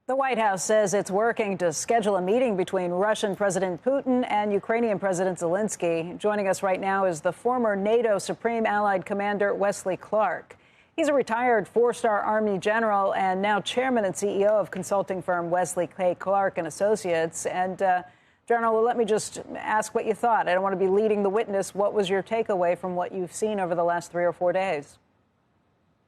The White House says it's working to schedule a meeting between Russian President Putin and Ukrainian President Zelenskyy. Joining us right now is the former NATO Supreme Allied Commander Wesley Clark. He's a retired four-star Army general and now chairman and CEO of consulting firm Wesley Clark and Associates. And General, let me just ask what you thought. I don't want to be leading the witness. What was your takeaway from what you've seen over the last 3 or 4 days?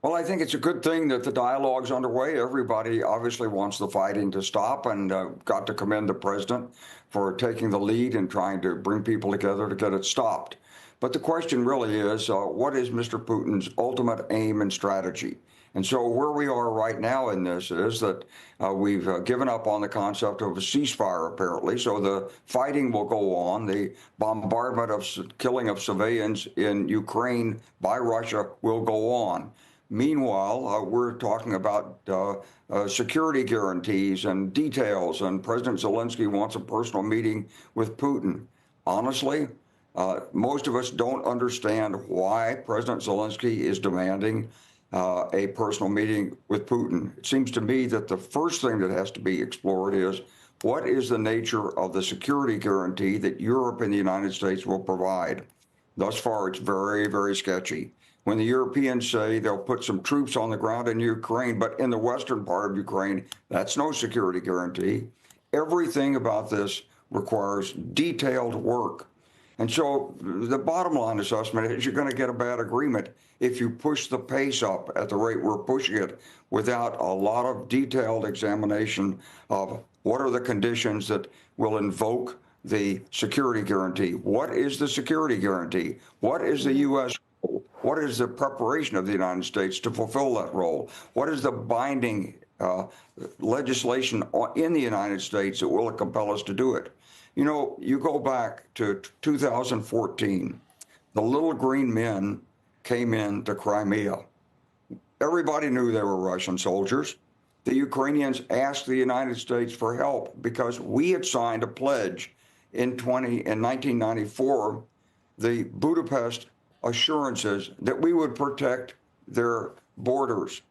Well, I think it's a good thing that the dialogue's underway. Everybody obviously wants the fighting to stop, and got to commend the president for taking the lead and trying to bring people together to get it stopped. But the question really is, what is Mr. Putin's ultimate aim and strategy? And so where we are right now in this is that we've given up on the concept of a ceasefire, apparently. So the fighting will go on. The bombardment of killing of civilians in Ukraine by Russia will go on. Meanwhile, we're talking about security guarantees and details, and President Zelenskyy wants a personal meeting with Putin. Honestly, most of us don't understand why President Zelenskyy is demanding a personal meeting with Putin. It seems to me that the first thing that has to be explored is what is the nature of the security guarantee that Europe and the United States will provide. Thus far, it's very, very sketchy. When the Europeans say they'll put some troops on the ground in Ukraine, but in the western part of Ukraine, that's no security guarantee. Everything about this requires detailed work. And so the bottom line assessment is you're going to get a bad agreement if you push the pace up at the rate we're pushing it without a lot of detailed examination of what are the conditions that will invoke the security guarantee. What is the security guarantee? What is the U.S. role? What is the preparation of the United States to fulfill that role? What is the binding legislation in the United States that will compel us to do it? You know, you go back to 2014, the little green men came into Crimea. Everybody knew they were Russian soldiers. The Ukrainians asked the United States for help because we had signed a pledge in 1994, the Budapest assurances that we would protect their borders.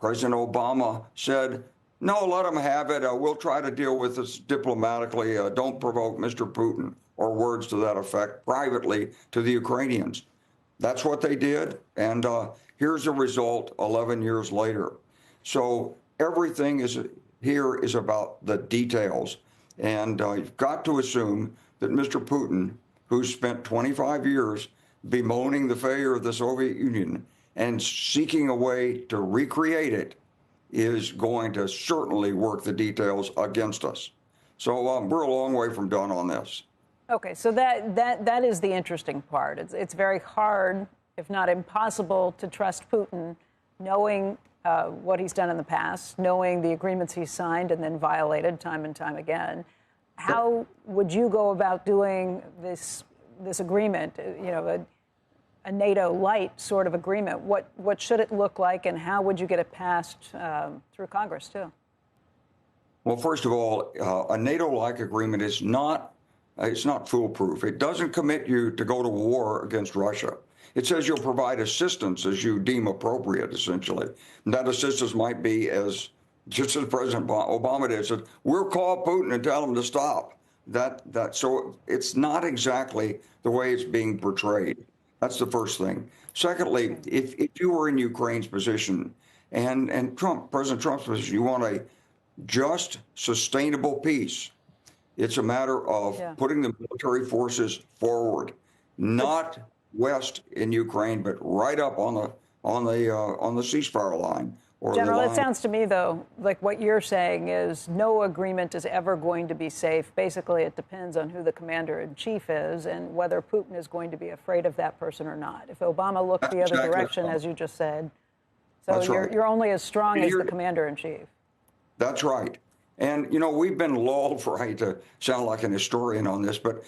President Obama said, no, let them have it. We'll try to deal with this diplomatically. Don't provoke Mr. Putin, or words to that effect, privately to the Ukrainians. That's what they did. And here's the result 11 years later. So everything here is about the details. And you've got to assume that Mr. Putin, who's spent 25 years bemoaning the failure of the Soviet Union and seeking a way to recreate it, is going to certainly work the details against us. So we're a long way from done on this. Okay, so that is the interesting part. It's very hard, if not impossible, to trust Putin, knowing what he's done in the past, knowing the agreements he's signed and then violated time and time again. How would you go about doing this agreement? You know, a NATO light sort of agreement. What should it look like, and how would you get it passed through Congress too? Well, first of all, a NATO-like agreement is not foolproof. It doesn't commit you to go to war against Russia. It says you'll provide assistance as you deem appropriate, essentially. And that assistance might be, just as President Obama did, said, we'll call Putin and tell him to stop. So it's not exactly the way it's being portrayed. That's the first thing. Secondly, if you were in Ukraine's position and President Trump's position, you want a just, sustainable peace. It's a matter of putting the military forces forward, not west in Ukraine, but right up on the ceasefire line. General, it sounds to me, though, like what you're saying is no agreement is ever going to be safe. Basically, it depends on who the commander-in-chief is and whether Putin is going to be afraid of that person or not. If Obama looked the other direction, as you just said, so you're only as strong as the commander-in-chief. That's right. And, you know, we've been lulled, for I hate to sound like an historian on this, but,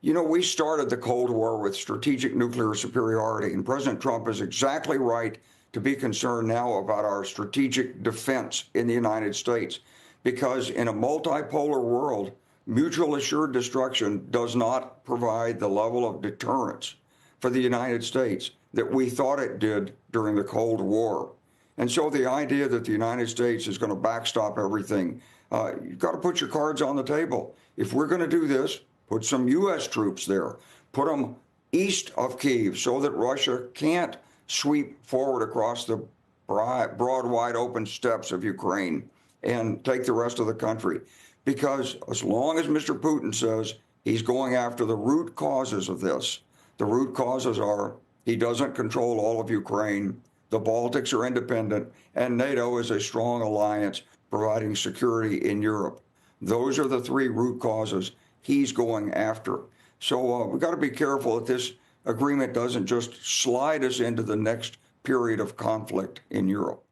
you know, we started the Cold War with strategic nuclear superiority, and President Trump is exactly right to be concerned now about our strategic defense in the United States, because in a multipolar world, mutual assured destruction does not provide the level of deterrence for the United States that we thought it did during the Cold War. And so the idea that the United States is going to backstop everything, you've got to put your cards on the table. If we're going to do this, put some U.S. troops there. Put them east of Kyiv so that Russia can't sweep forward across the broad, wide open steppes of Ukraine and take the rest of the country. Because as long as Mr. Putin says he's going after the root causes of this, the root causes are he doesn't control all of Ukraine, the Baltics are independent, and NATO is a strong alliance providing security in Europe. Those are the three root causes he's going after. So we've got to be careful that this agreement doesn't just slide us into the next period of conflict in Europe.